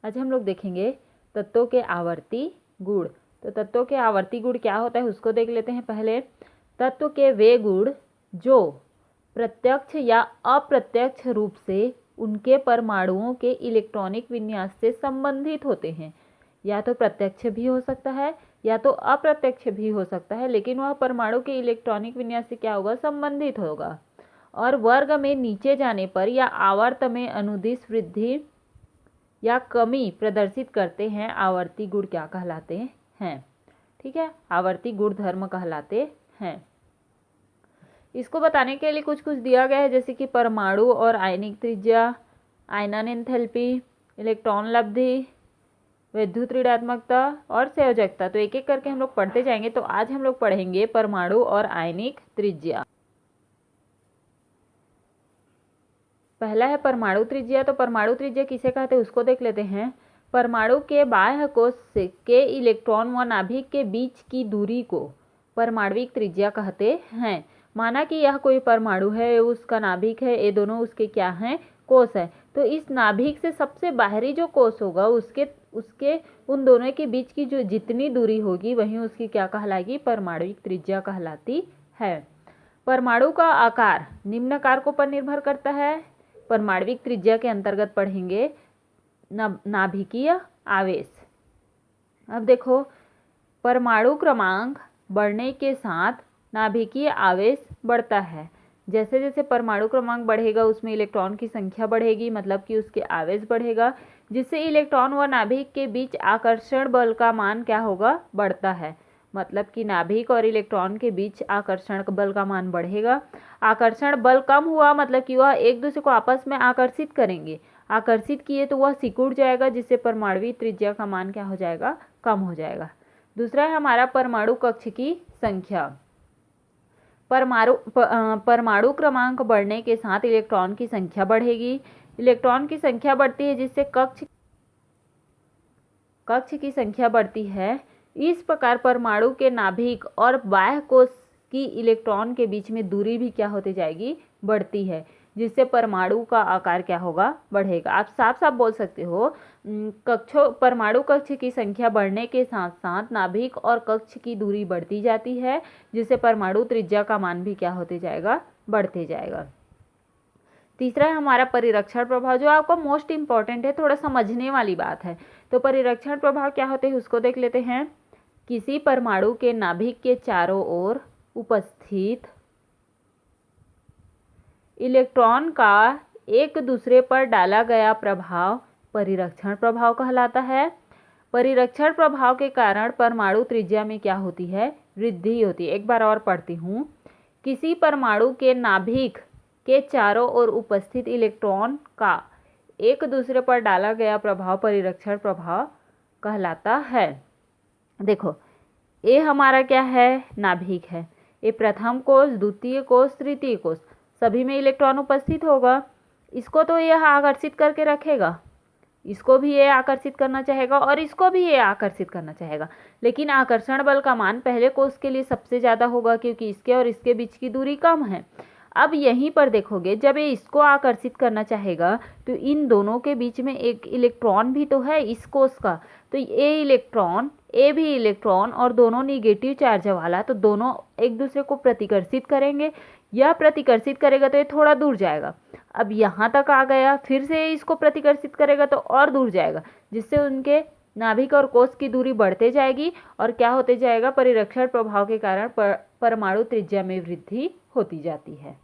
आज हम लोग देखेंगे तत्वों के आवर्ती गुण। तो तत्वों के आवर्ती गुण क्या होता है उसको देख लेते हैं पहले। तत्व के वे गुण जो प्रत्यक्ष या अप्रत्यक्ष रूप से उनके परमाणुओं के इलेक्ट्रॉनिक विन्यास से संबंधित होते हैं। या तो प्रत्यक्ष भी हो सकता है या तो अप्रत्यक्ष भी हो सकता है, लेकिन वह परमाणु के इलेक्ट्रॉनिक विन्यास से क्या होगा, संबंधित होगा। और वर्ग में नीचे जाने पर या आवर्त में अनुदिश वृद्धि या कमी प्रदर्शित करते हैं आवर्ती गुण क्या कहलाते हैं। ठीक है, आवर्ती गुण धर्म कहलाते हैं। इसको बताने के लिए कुछ कुछ दिया गया है, जैसे कि परमाणु और आयनिक त्रिज्या, आयनन एंथैल्पी, इलेक्ट्रॉन लब्धि, विद्युत ऋणात्मकता और संयोजकता। तो एक एक करके हम लोग पढ़ते जाएंगे। तो आज हम लोग पढ़ेंगे परमाणु और आयनिक त्रिज्या। पहला है परमाणु त्रिज्या। तो परमाणु त्रिज्या किसे कहते हैं उसको देख लेते हैं। परमाणु के बाह्य कोश के इलेक्ट्रॉन व नाभिक के बीच की दूरी को परमाणविक त्रिज्या कहते हैं। माना कि यह कोई परमाणु है, उसका नाभिक है, ये दोनों उसके क्या हैं, कोश है। तो इस नाभिक से सबसे बाहरी जो कोश होगा उसके उन दोनों के बीच की जो जितनी दूरी होगी वही उसकी क्या कहलाएगी, परमाणविक त्रिज्या कहलाती है। परमाणु का आकार निम्न कारकों पर निर्भर करता है। परमाणविक त्रिज्या के अंतर्गत पढ़ेंगे नाभिकीय आवेश। अब देखो, परमाणु क्रमांक बढ़ने के साथ नाभिकीय आवेश बढ़ता है। जैसे जैसे परमाणु क्रमांक बढ़ेगा उसमें इलेक्ट्रॉन की संख्या बढ़ेगी, मतलब कि उसके आवेश बढ़ेगा, जिससे इलेक्ट्रॉन व नाभिक के बीच आकर्षण बल का मान क्या होगा, बढ़ता है। मतलब कि नाभिक और इलेक्ट्रॉन के बीच आकर्षण बल का मान बढ़ेगा। आकर्षण बल कम हुआ मतलब कि वह एक दूसरे को आपस में आकर्षित करेंगे। आकर्षित किए तो वह सिकुड़ जाएगा, जिससे परमाणुवीय त्रिज्या का मान क्या हो जाएगा, कम हो जाएगा। दूसरा है हमारा परमाणु कक्ष की संख्या। परमाणु क्रमांक बढ़ने के साथ इलेक्ट्रॉन की संख्या बढ़ेगी। इलेक्ट्रॉन की संख्या बढ़ती है जिससे कक्ष की संख्या बढ़ती है। इस प्रकार परमाणु के नाभिक और बाह्य कोश की इलेक्ट्रॉन के बीच में दूरी भी क्या होती जाएगी, बढ़ती है, जिससे परमाणु का आकार क्या होगा, बढ़ेगा। आप साफ साफ बोल सकते हो परमाणु कक्ष की संख्या बढ़ने के साथ साथ नाभिक और कक्ष की दूरी बढ़ती जाती है, जिससे परमाणु त्रिज्या का मान भी क्या होते जाएगा, बढ़ते जाएगा। तीसरा है हमारा परिरक्षण प्रभाव, जो आपको मोस्ट इंपॉर्टेंट है, थोड़ा समझने वाली बात है। तो परिरक्षण प्रभाव क्या होते हैं उसको देख लेते हैं। किसी परमाणु के नाभिक के चारों ओर उपस्थित इलेक्ट्रॉन का एक दूसरे पर डाला गया प्रभाव परिरक्षण प्रभाव कहलाता है। परिरक्षण प्रभाव के कारण परमाणु त्रिज्या में क्या होती है, वृद्धि होती है। एक बार और पढ़ती हूँ। किसी परमाणु के नाभिक के चारों ओर उपस्थित इलेक्ट्रॉन का एक दूसरे पर डाला गया प्रभाव परिरक्षण प्रभाव कहलाता है। देखो, ये हमारा क्या है, नाभिक है। ये प्रथम कोश, द्वितीय कोश, तृतीय कोश, सभी में इलेक्ट्रॉन उपस्थित होगा। इसको तो यह आकर्षित करके रखेगा, इसको भी ये आकर्षित करना चाहेगा और इसको भी ये आकर्षित करना चाहेगा। लेकिन आकर्षण बल का मान पहले कोश के लिए सबसे ज़्यादा होगा, क्योंकि इसके और इसके बीच की दूरी कम है। अब यहीं पर देखोगे, जब ये इसको आकर्षित करना चाहेगा तो इन दोनों के बीच में एक इलेक्ट्रॉन भी तो है इस कोश का। तो ये भी इलेक्ट्रॉन और दोनों निगेटिव चार्ज वाला, तो दोनों एक दूसरे को प्रतिकर्षित करेंगे। यह प्रतिकर्षित करेगा तो ये थोड़ा दूर जाएगा। अब यहाँ तक आ गया, फिर से इसको प्रतिकर्षित करेगा तो और दूर जाएगा, जिससे उनके नाभिक और कोश की दूरी बढ़ते जाएगी और क्या होते जाएगा, परिरक्षण प्रभाव के कारण परमाणु त्रिज्या में वृद्धि होती जाती है।